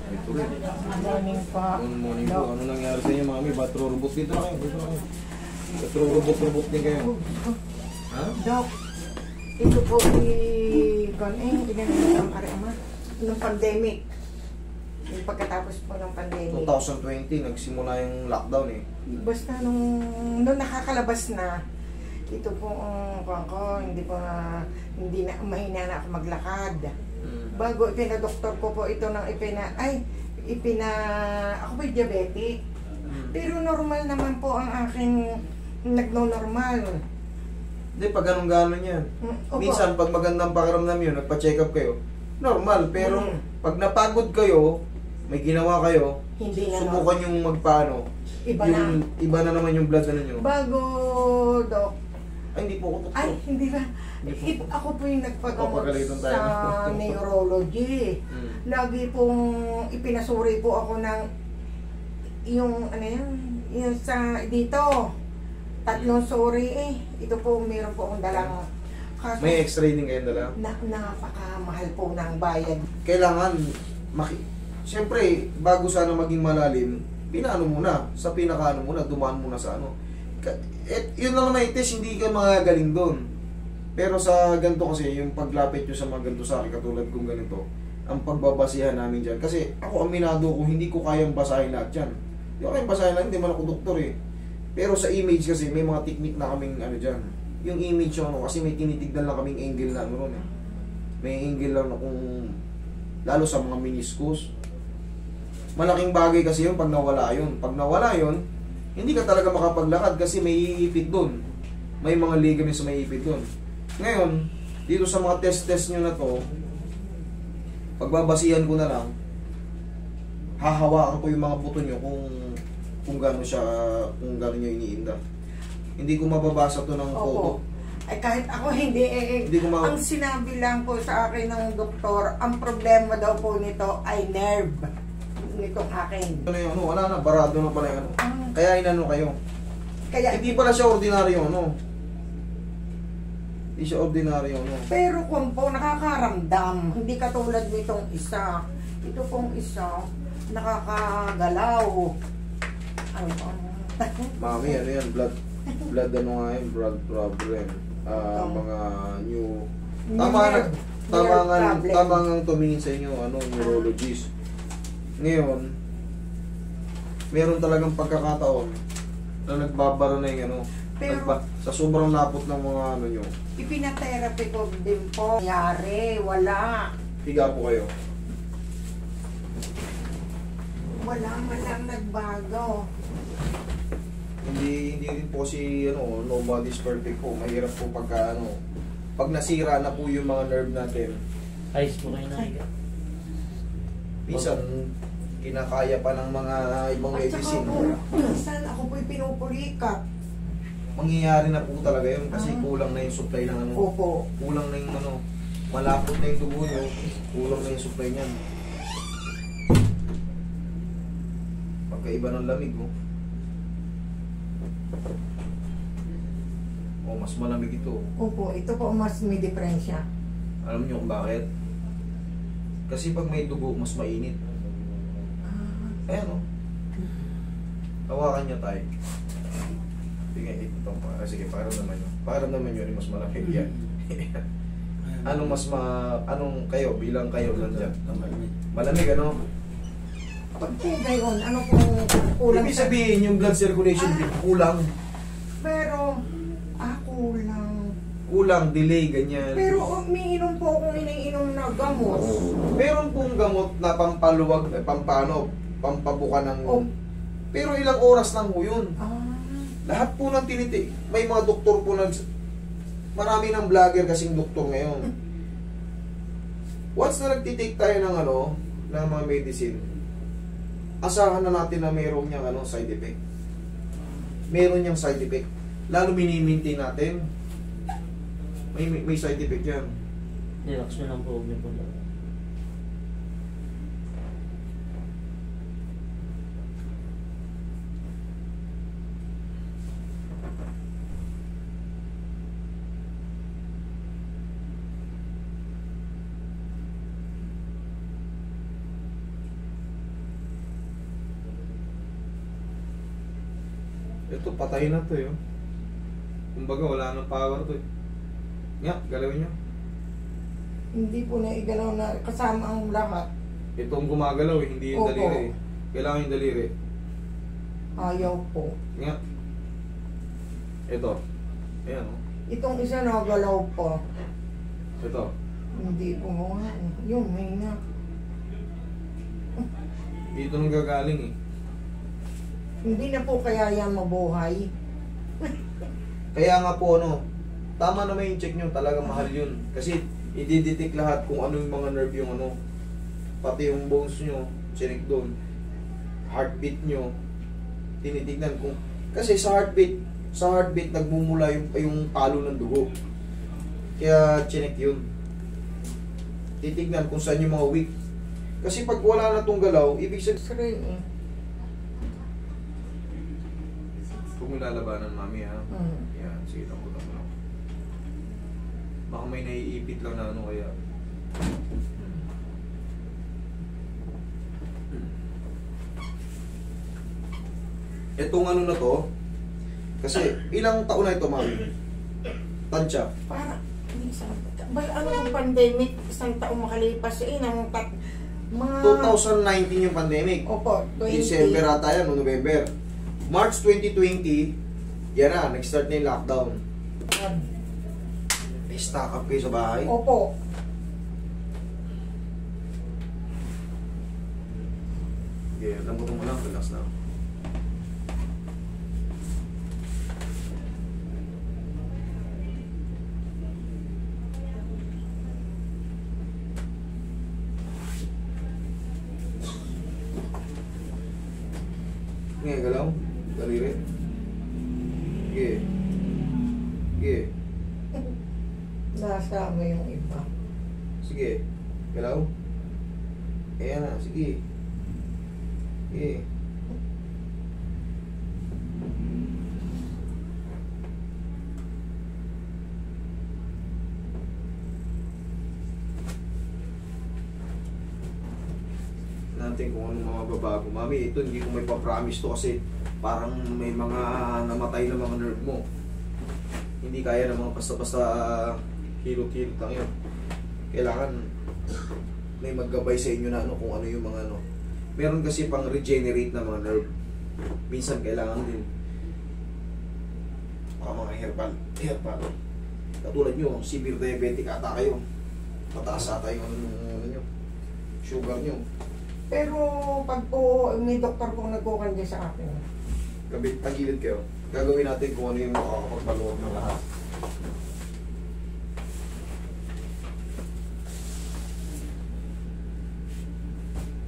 Ito rin. Morning pa. Good morning po. Ano nangyari sa inyo, mami? Ba't robot dito na kayo? Dito na kayo. Ba't robot din kayo? Ha? Dok, ito po ginagawa ama ng pandemic. Yung pagkatapos po ng pandemic. 2020, nagsimula yung lockdown eh. Basta nung nakakalabas na, ito po ang ko, hindi na mahina na ako maglakad. Bago ipinadoktor ko po ito ng ako po'y diabetic. Pero normal naman po ang aking nagno-normal. Hindi, pag ganun-ganon yan. Minsan, pag magandang pakiramdam yun, nagpa-check up kayo, normal. Pero pag napagod kayo, may ginawa kayo, hindi na subukan yung magpaano. Iba na naman yung blood na nyo. Bago, Dok. Ay, hindi po ako doktor. Ay, hindi ba? Ako po yung nagpagamot sa neurology. Lagi pong ipinasuri po ako ng yung yung sa dito. 3 suri eh. Ito po, meron po akong dalang kaso. May x-ray din kayo dala? Napakamahal po ng bayad. Kailangan, siyempre, bago sana maging malalim, pinaano muna, sa pinakaano muna, dumaan muna sa ano. Yun lang naman itis, hindi ka magagaling doon. Pero sa ganito kasi, yung paglapit nyo sa mga ganito sa akin, katulad kong ganito, ang pagbabasihan namin dyan. Kasi ako aminado ko, hindi ko kayang basahin lahat dyan. Hindi ko kayang basahin lahat, hindi man ako doktor eh. Pero sa image kasi, may mga technique na kaming ano dyan. Yung image ano, kasi may tinitignan lang kaming angle na ano ron eh. May angle lang na kung, lalo sa mga meniscus. Malaking bagay kasi yun pag nawala yun. Pag nawala yun, hindi ka talaga makapaglakad kasi may iipit doon. May mga ligaments na may iipit doon. Ngayon, dito sa mga test nyo na to, pagbabasihan ko na lang, hahawakan ko yung mga buto nyo kung gano'n siya, kung gano'n nyo iniinda. Hindi ko mababasa to ng photo. Ay kahit ako hindi ang sinabi lang po sa akin ng doktor, ang problema daw po nito ay nerve. Nitong akin. Ano, wala na, barado na pala yung ano. Kaya inano kayo. Kaya hindi pala siya ordinaryo ano. Hindi siya ordinaryo ano. Pero kung po nakakaramdam, hindi katulad nitong isa. Ito pong isa, nakakagalaw. Ano po? Mami, ano yan? Blood ano nga yan? Blood problem. Mga new... Tama nga tumingin sa inyo, ano, neurologist. Ngayon, meron talagang pagkakataon na nagbabara na yung ano, pero, sa sobrang lapot ng mga ano nyo. Ipina-therapy ko din po. Nangyari, wala. Higa po kayo. Wala man lang nagbago. Hindi rin po si ano, nobody's perfect po. Mahirap po pagka ano, pag nasira na po yung mga nerve natin. Ayos po kayo na higa. Minsan, kinakaya pa ng mga ibang medicine. Minsan ako po'y pinupulikat. Mangyayari na po talaga yun kasi kulang na yung supply ng ano. Opo. Kulang na yung ano, malapot na yung dugo nyo, kulang na yung supply niyan. Pagkaiba ng lamig, oh. Oh, mas malamig ito. Opo, ito po mas may diferensya. Alam niyo kung bakit? Kasi pag may dugo, mas mainit. Ayan o. Hawakan niya tayo. Sige, ito pa. Sige, parang naman yun. Parang naman yun, mas malamig yan. Anong kayo, bilang kayo nandyan? Malamig, ano? Pag po gayon, ano pong kulang? Ibig sabihin, yung blood circulation kulang. Pero, kulang. Kulang, delay, ganyan. Pero umiinom po akong iniinom na gamot. Meron pong gamot na pampaluwag, pampabuka ng... Pero ilang oras lang po yun. Lahat po ng tinitik. May mga doktor po marami ng vlogger kasing doktor ngayon. Once na nagtitake tayo ng ng mga medicine, asahan na natin na meron niyang side effect. Meron niyang side effect. Lalo mini-maintain natin. May side effect yan. Relax na lang po. Ito, patay na to yun. Kumbaga, wala nang power to. Nga, galawin nyo. Hindi po na igalaw na kasama ang lahat. Ito ang gumagalaw eh, hindi yung Opo. daliri. Kailangan yung daliri. Ayaw po. Nga. Ito. Ayan o. Itong isa nagalaw po. Ito. Hindi po nga. Yun, may na. Dito nang gagaling eh. Hindi na po kaya yan mabuhay. Kaya nga po ano, tama naman yung check nyo, talagang mahal yun. Kasi i-detect lahat kung ano yung mga nerve yung ano. Pati yung bones nyo, chinik doon. Heartbeat nyo, tinitignan kung... Kasi sa heartbeat nagmumula yung palo ng dugo. Kaya chinik yun. Titignan kung saan yung mga weak. Kasi pag wala na tong galaw, ibig sabihin... X-ray eh. Huwag mo lalabanan, mami, ha? Yan, sige lang, pulang mo lang. Baka may naiipit lang na ano, kaya... Etong ano na to, kasi ilang taon na ito, mami? Tansya. Para, ano yung pandemic, isang taong makalipas eh, ng mga... 2019 yung pandemic. Opo, 20. December ata yan, o November. March 2020, yan na, nag-start na yung lockdown. May stock up kayo sa bahay? Opo. Yeah, lambutin mo lang, relax na. Ngayon, galaw. Daliri. Sige. Sige. Nasama yung iba. Sige. Galaw. Ayan na, sige. Sige. Natin kung anong mga babago. Mami, ito hindi ko may pa-promise to kasi parang may mga namatay na mga nerve mo. Hindi kaya ng mga basta-basta hilot-hilot lang yun. Kailangan may maggabay sa inyo na ano kung ano yung mga ano. Meron kasi pang regenerate na mga nerve. Minsan kailangan din mga herbal. Katulad nyo, severe diabetic ata kayo. Mataas ata yung ano nyo, sugar nyo. Pero pag po may doktor pong nagkukanya sa akin. Gabi, tagilid kayo. Gagawin natin kung ano yung makakapagpaluwag ng lahat.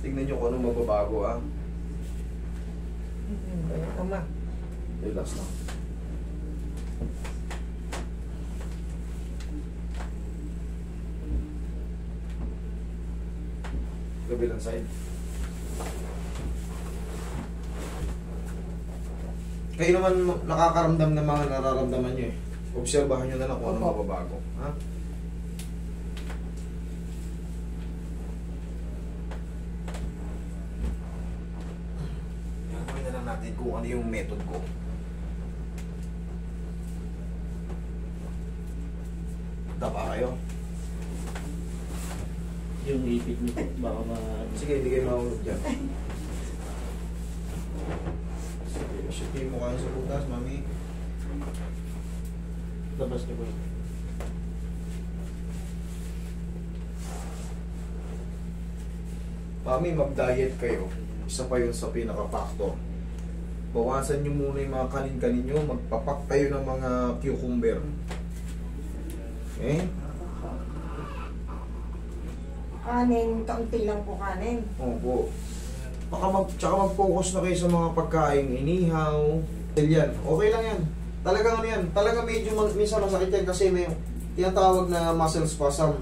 Tingnan nyo kung anong magbabago, ah. Tama. Relax lang. Kabilang side. Kayo naman nakakaramdam ng mga nararamdaman nyo eh. Obserbahan nyo na lang kung anong mababago. Ha? Gagawin na lang natin kung ano yung method ko. Tapa kayo? Yung ipit mo po, baka Sige, hindi kayo mahulog dyan. Shipin mo kayo sa butas, mami. labas niyo po. Mami, mag-diet kayo. Isa pa yun sa pinaka-factor. Bawasan nyo muna yung mga kanin-kanin nyo. Magpapak tayo ng mga cucumber. Okay? Kanin, kaunti lang po kanin. Opo. Tsaka mag-focus na kayo sa mga pagkain. Inihaw. Yan. Okay lang yan. Talagang ano yan. Talagang medyo minsan masakit yan kasi may tinatawag na muscle spasm.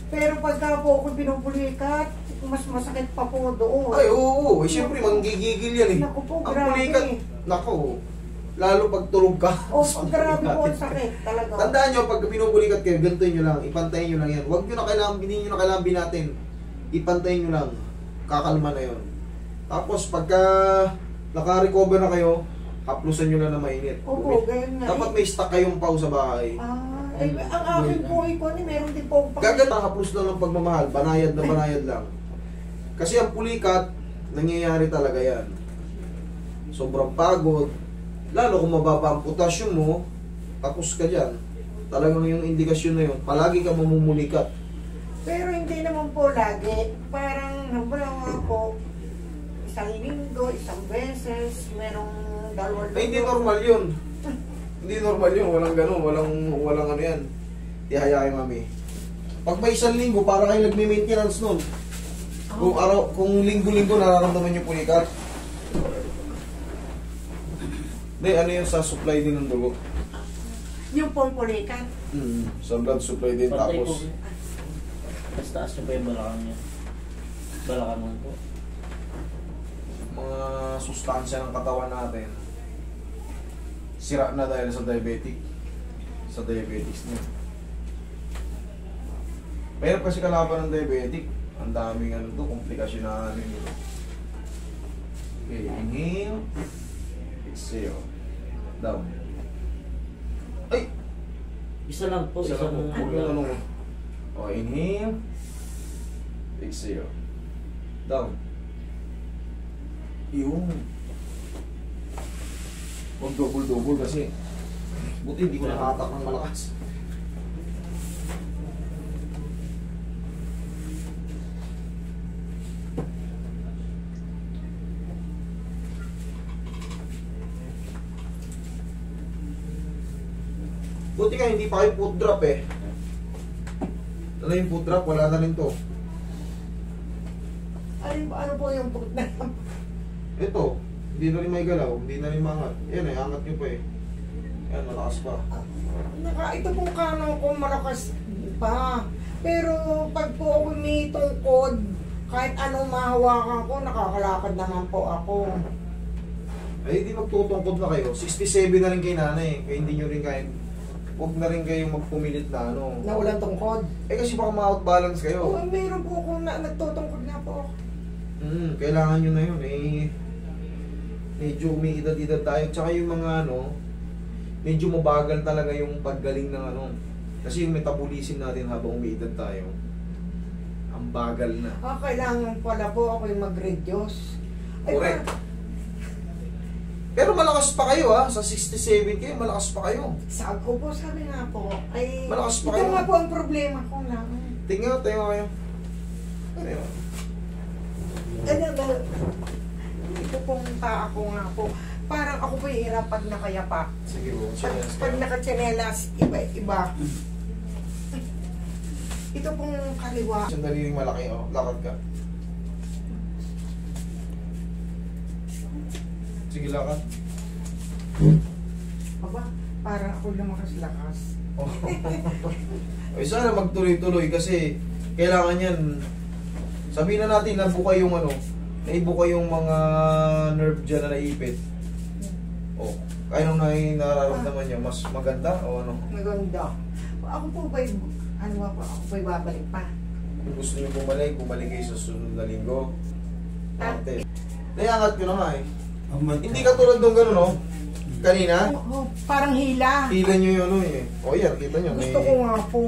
Pero pagka po ako pinupulikat, mas masakit pa po doon. Ay, oo. Siyempre, manggigigil yan eh. Naku po, Ang grabe. pulikat. Naku. Lalo pag tulog ka. Oh, grabe po ang sakit talaga. Tandaan nyo, pag pinupulikat kayo, ganito nyo lang. Ipantayin nyo lang yan. Huwag nyo na kailangan, hindi nyo na kailangan binatin. Ipantayin nyo lang. Kakalma na yon. Tapos, pagka naka-recover na kayo, haplusan nyo lang na mainit. Opo, ganyan nga. Dapat may stock kayong pau sa bahay. Ang akin po ay kung meron din po pang... Gaganda, haplos lang ng pagmamahal, banayad na banayad lang. Kasi ang pulikat, nangyayari talaga yan. Sobrang pagod, lalo kung mababa ang potassium mo, tapos ka dyan. Talagang yung indikasyon na yun, palagi ka mamumulikat. Pero hindi naman po lagi. Parang, halimbawa po, isang linggo, isang beses, merong dalawang Ay, hindi normal yun. Hindi normal yun, walang ganun, walang ano yan. Ihayay mami. Pag may isang linggo, para kayo nagme-maintenance nun. Kung linggo-linggo nararamdaman yung pulikat. Hindi, ano yun sa supply din ng dugo? yung pumpulikan. Sa blood supply din Pantay po. tapos. Mas taas nyo pa yung balakang niya. Balakang mo po. Mga sustansya ng katawan natin sira na dahil sa diabetics niya. Pero kasi kalaban ng diabetic, ang daming ano to, komplikasyon na ano yun. Okay, inhale, exhale, down. Ay! Isa lang po. Isa lang po. Huwag yung ano. Okay, inhale, exhale, down. Yung huwag double-double kasi buti hindi ko nakatak ng malakas. Buti ka hindi pa kayo foot drop eh. Ano yung foot drop? Wala na rin to. Ano po yung put na? Ito, hindi na rin may galaw, hindi na rin mangat. Yan eh, angat nyo pa eh. Yan, malakas pa. Ito pong kanang ko malakas pa. Pero pag po ako may tungkod, kahit anong mahawakan ko, nakakalakad naman po ako. Ay, hindi magtutungkod na kayo. 67 na rin kay nanay. Kaya hindi nyo rin kayo, huwag na rin kayong magpumilit na ano. Na walang tungkod. Eh kasi baka ma-outbalance kayo. Oo, meron po ako na nagtutungkod na po. Kailangan nyo na yun eh. Medyo may edad-edad tayo. Tsaka yung mga ano, medyo mabagal talaga yung paggaling ng ano. Kasi yung metabolism natin habang may edad tayo, ang bagal na. Kailangan pala po ako yung mag-reduce. Correct. Pero malakas pa kayo ha, sa 67 kayo, malakas pa kayo. Sabi ko po, sabi nga po, ay Malakas pa ito kayo. nga po ang problema ko lang. Tingnan, tayo kayo. Tayo. Ito pong paa ko nga po. Parang ako po yung hirap pag nakayapak. Sige po, chinelas Pag kayo. nakatsinelas, iba. Ito pong kaliwa. Sandali rin malaki, oh. Lakad ka. Sige, lakad. Aba, parang ako lumakas-lakas. Ay, sana magtuloy-tuloy kasi kailangan yan. Sabihin na natin, nabuka yung ano, naibuka yung mga nerve dyan na naipit. O, kaya nung nararamdaman niya, mas maganda o ano? Maganda. Ako po ba'y, ano ba po, ako ba'y babalik pa? Kung gusto niyo bumalik kayo sa sunod na linggo. Ate. Nayangat ko na nga eh. Hindi ka tulad nung gano'n, no? Kanina, Parang hila. hila nyo yun, ano eh. O yan, kita nyo. Gusto ko nga po